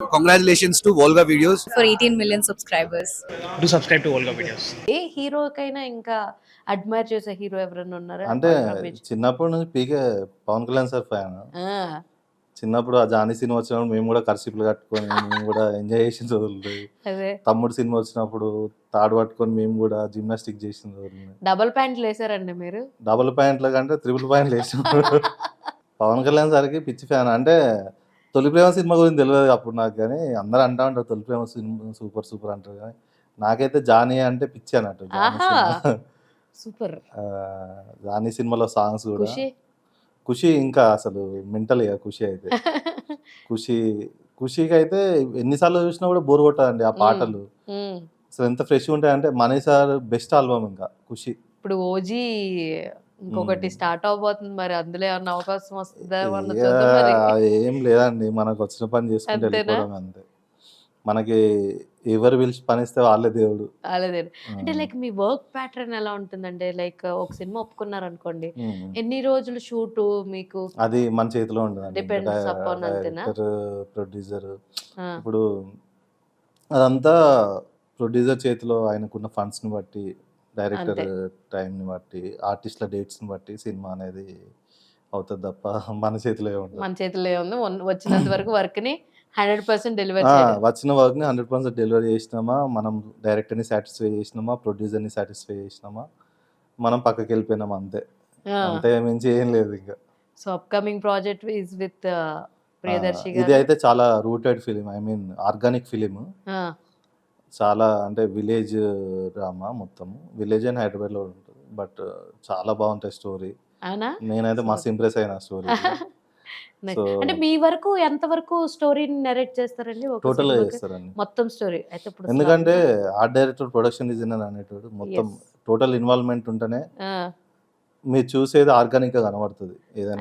Congratulations to Volga Videos. for 18 million subscribers. Do subscribe to Volga videos. ఏ హీరోకైనా ఇంకా admire చేసే hero ఎవరైనా ఉన్నారా? అంటే Apart from Vijay. చిన్నప్పటి నుంచి పీకే పవన్ కళ్యాణ్ సార్ ఫ్యాన్. ఆ, చిన్నప్పుడు ఆ జానీ సినిమా వచ్చినప్పుడు మేము కూడా కర్సిప్లు కట్టుకొని మేము కూడా ఎంజాయ్ చేసిన రోజులు. అదే తమ్ముడు సినిమా వచ్చినప్పుడు తాడు పట్టుకొని మేము కూడా జిమ్నాస్టిక్ చేసిన రోజులు. డబల్ ప్యాంట్లు వేసారండి మీరు? డబుల్ పాయింట్ల కంటే త్రిపుల్ పాయింట్లు వేసినాం. పవన్ కళ్యాణ్ సార్కి పిచ్చి ఫ్యాన్. అంటే తొలి ప్రేమ సినిమా గురించి తెలియదు అప్పుడు నాకు, కానీ అందరూ అంటా ఉంటారు తొలి ప్రేమ సినిమా సూపర్ సూపర్ అంటారు, కానీ నాకైతే జానీ అంటే పిచ్చి అన్నట్టు. జానీ ఆహా. సినిమా. సూపర్. జానీ సినిమాలో సాంగ్స్ కూడా ఖుషి. ఖుషి ఇంకా అసలు మెంటల్ ఇక ఖుషి అయితే. ఖుషికి అయితే ఎన్నిసార్లు చూసినా కూడా బోర్ కొట్టదండి ఆ పాటలు. ఉమ్. అసలు ఎంత ఫ్రెష్గా ఉంటాయంటే మనీ సార్ బెస్ట్ ఆల్బమ్ ఇంకా ఖుషి. ఇప్పుడు ఓజీ ఇంకొకటి స్టార్ట్ అవబోతుంది, మరి అందులో ఏమన్నా అవకాశం వస్తుందా? మన ఇక చూద్దాం మరి. ఏం లేదండి, మనకు వచ్చిన పని చేసుకుంటే అంతేనా? వెళ్ళిపోవడం అంతే. మనకి ఎవరు పిలిచి పనిస్తే వాళ్ళే దేవుడు. అలాగే. అంటే ఉమ్. లైక్ మీ వర్క్ ప్యాటర్న్ ఎలా ఉంటుందంటే, లైక్ ఒక సినిమా ఒప్పుకున్నారనుకోండి, ఉమ్. ఎన్ని రోజులు షూట్ మీకు? అది మన చేతిలో ఉంటుందండి. Depends upon అంతేనా? డైరెక్టర్, ప్రొడ్యూసర్, ఆ, ఇప్పుడు అదంతా ప్రొడ్యూసర్ చేతిలో ఆయనకున్న ఫండ్స్ని బట్టి, డైరెక్టర్ అంతే. టైంని బట్టి, ఆర్టిస్ట్ల డేట్స్ని బట్టి సినిమా అనేది అవుతుంది తప్ప మన చేతిలో ఏముంటుంది. మన చేతిలో ఉంది. వచ్చినంత వరకు వర్క్ ని 100% డెలివర్ చేయడం. వచ్చిన వర్క్ని 100% డెలివరీ చేసినామా, మనం డైరెక్టర్ని సాటిస్ఫై చేసినామా, ప్రొడ్యూసర్ని సాటిస్ఫై చేసినామా, మనం పక్కకి వెళ్ళిపోయినామా అంతే. అంతే మించి ఏం లేదు ఇంకా. So upcoming project is with Priyadarshi ఇది గారు. అయితే చాలా rooted film, I mean organic film. ఆ, చాలా అంటే విలేజ్ డ్రామా, మొత్తం విలేజ్ అండ్ హైదరాబాద్లో ఉంటుంది. బట్ చాలా బాగుంటాయి స్టోరీ. అవునా? నేనైతే మస్తు ఇంప్రెస్ అయిన స్టోరీ. Nice. సో అంటే మీ వరకు ఎంత వరకు స్టోరీని నరేట్ చేస్తారండి ఒక టోటల్గా సినిమాకి? చేస్తారండి. మొత్తం స్టోరీ అయితే ఇప్పుడు ఎందుకంటే ఆర్ట్ డైరెక్టర్, ప్రొడక్షన్ డిజైనర్ అనేటోడు మొత్తం Yes. టోటల్ ఇన్వాల్వ్మెంట్ ఉంటేనే ఆ, మీరు చూసేది ఆర్గానిక్గా కనబడుతుంది ఏదైనా.